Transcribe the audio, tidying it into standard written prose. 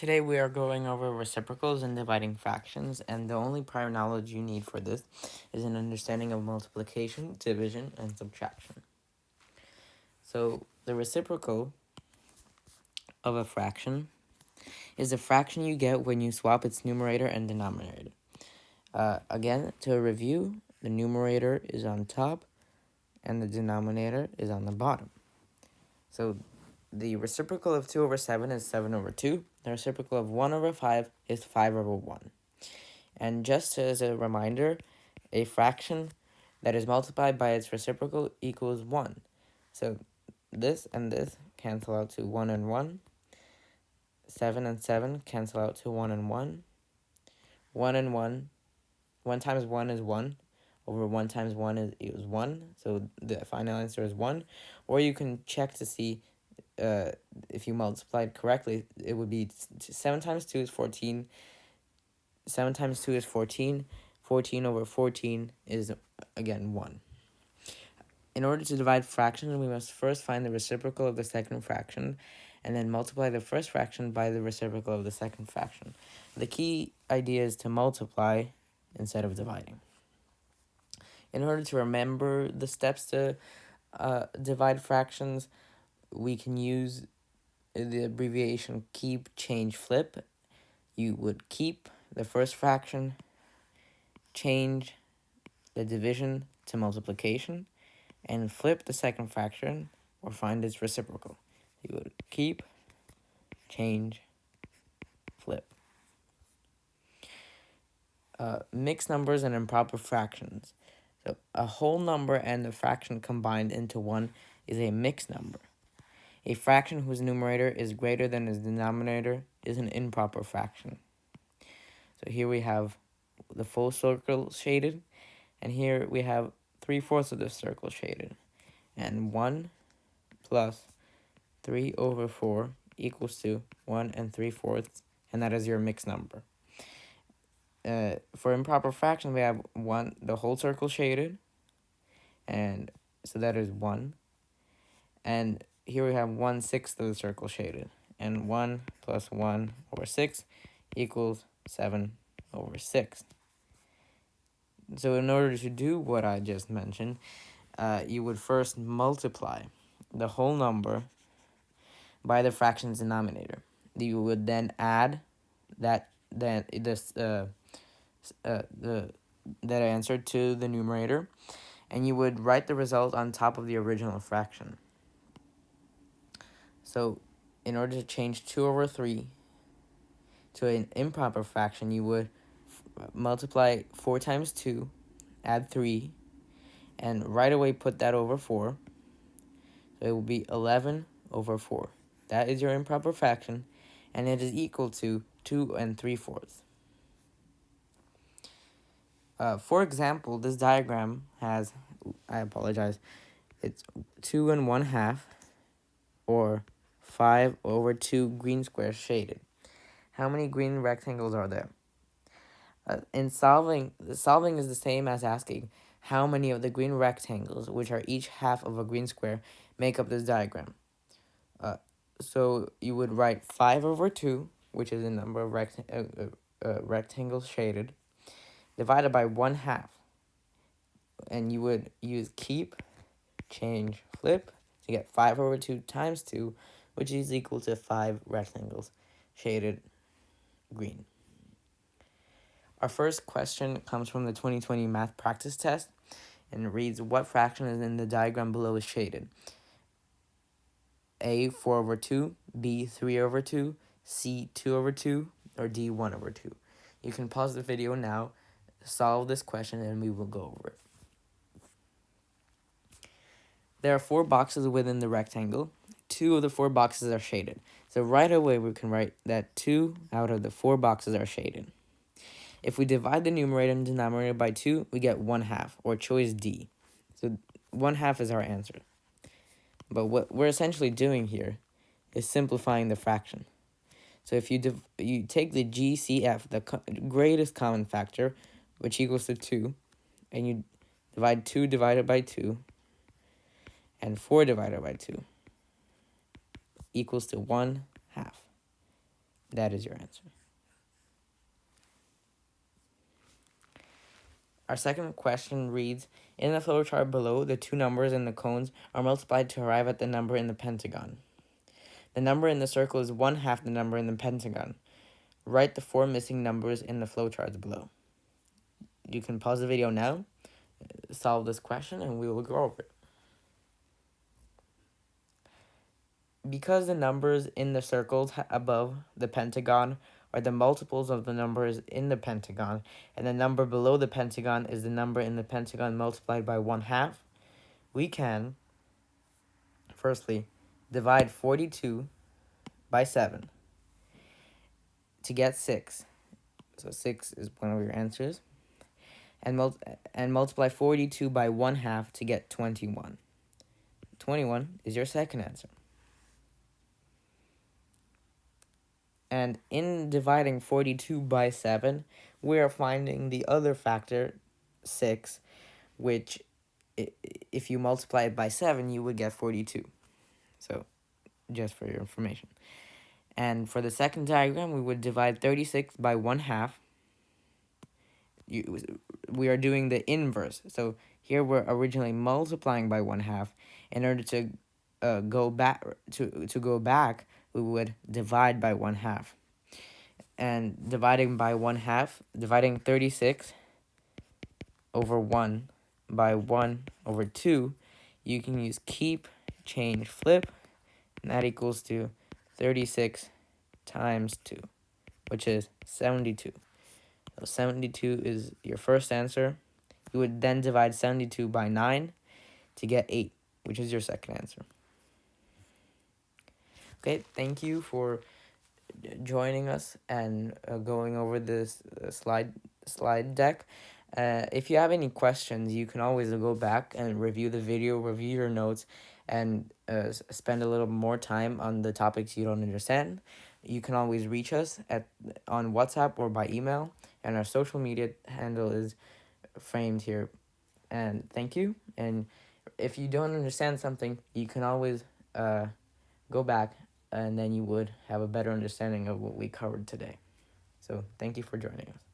Today we are going over reciprocals and dividing fractions, and the only prior knowledge you need for this is an understanding of multiplication, division, and subtraction. So the reciprocal of a fraction is the fraction you get when you swap its numerator and denominator. Again, to review, the numerator is on top and the denominator is on the bottom. So the reciprocal of 2 over 7 is 7 over 2. The reciprocal of 1 over 5 is 5 over 1. And just as a reminder, a fraction that is multiplied by its reciprocal equals 1. So this and this cancel out to 1 and 1. 7 and 7 cancel out to 1 and 1. 1 and 1. 1 times 1 is 1. Over 1 times 1 is 1. So the final answer is 1. Or you can check to see if you multiplied correctly. It would be 7 times 2 is 14. 7 times 2 is 14. 14 over 14 is, again, 1. In order to divide fractions, we must first find the reciprocal of the second fraction, and then multiply the first fraction by the reciprocal of the second fraction. The key idea is to multiply instead of dividing. In order to remember the steps to divide fractions, we can use the abbreviation keep, change, flip. You would keep the first fraction, change the division to multiplication, and flip the second fraction or find its reciprocal. You would keep, change, flip. Mixed numbers and improper fractions. So a whole number and a fraction combined into one is a mixed number. A fraction whose numerator is greater than its denominator is an improper fraction. So here we have the full circle shaded, and here we have 3/4 of the circle shaded. And 1 plus 3 over 4 equals to 1 and 3/4, and that is your mixed number. For improper fraction, we have the whole circle shaded, and so that is 1. And here we have 1/6 of the circle shaded, and 1 plus 1 over 6 equals 7 over 6. So in order to do what I just mentioned, you would first multiply the whole number by the fraction's denominator. You would then add that answer to the numerator, and you would write the result on top of the original fraction. So in order to change 2 over 3 to an improper fraction, you would multiply 4 times 2, add 3, and right away put that over 4. So it will be 11 over 4. That is your improper fraction, and it is equal to 2 and 3/4. For example, this diagram has, I apologize, it's 2 and 1/2, or 5 over 2 green squares shaded. How many green rectangles are there? In solving is the same as asking how many of the green rectangles, which are each half of a green square, make up this diagram. So you would write 5 over 2, which is the number of rectangles shaded, divided by 1/2. And you would use keep, change, flip to get 5 over 2 times 2, which is equal to 5 rectangles shaded green. Our first question comes from the 2020 math practice test and reads, what fraction is in the diagram below is shaded? A, 4 over 2, B, 3 over 2, C, 2 over 2, or D, 1 over 2. You can pause the video now, solve this question, and we will go over it. There are 4 boxes within the rectangle. 2 of the 4 boxes are shaded. So right away we can write that 2 out of the 4 boxes are shaded. If we divide the numerator and denominator by 2, we get 1/2, or choice D. So 1/2 is our answer. But what we're essentially doing here is simplifying the fraction. So if you take the GCF, the greatest common factor, which equals to 2, and you divide 2 divided by 2, and 4 divided by 2, equals to 1/2. That is your answer. Our second question reads, in the flowchart below, the two numbers in the cones are multiplied to arrive at the number in the pentagon. The number in the circle is 1/2 the number in the pentagon. Write the 4 missing numbers in the flowcharts below. You can pause the video now, solve this question, and we will go over it. Because the numbers in the circles above the pentagon are the multiples of the numbers in the pentagon, and the number below the pentagon is the number in the pentagon multiplied by 1/2, we can, firstly, divide 42 by 7 to get 6. So 6 is one of your answers. And multiply 42 by 1/2 to get 21. 21 is your second answer. And in dividing 42 by 7, we are finding the other factor, 6, which if you multiply it by 7, you would get 42. So, just for your information. And for the second diagram, we would divide 36 by 1/2. We are doing the inverse. So here we're originally multiplying by 1/2. In order to go back, we would divide by 1/2. And dividing by 1/2, dividing 36 over 1 by 1 over 2, you can use keep, change, flip, and that equals to 36 times 2, which is 72. So 72 is your first answer. You would then divide 72 by 9 to get 8, which is your second answer. Okay, thank you for joining us and going over this slide deck. If you have any questions, you can always go back and review the video, review your notes, and spend a little more time on the topics you don't understand. You can always reach us on WhatsApp or by email, and our social media handle is framed here. And thank you. And if you don't understand something, you can always go back, and then you would have a better understanding of what we covered today. So thank you for joining us.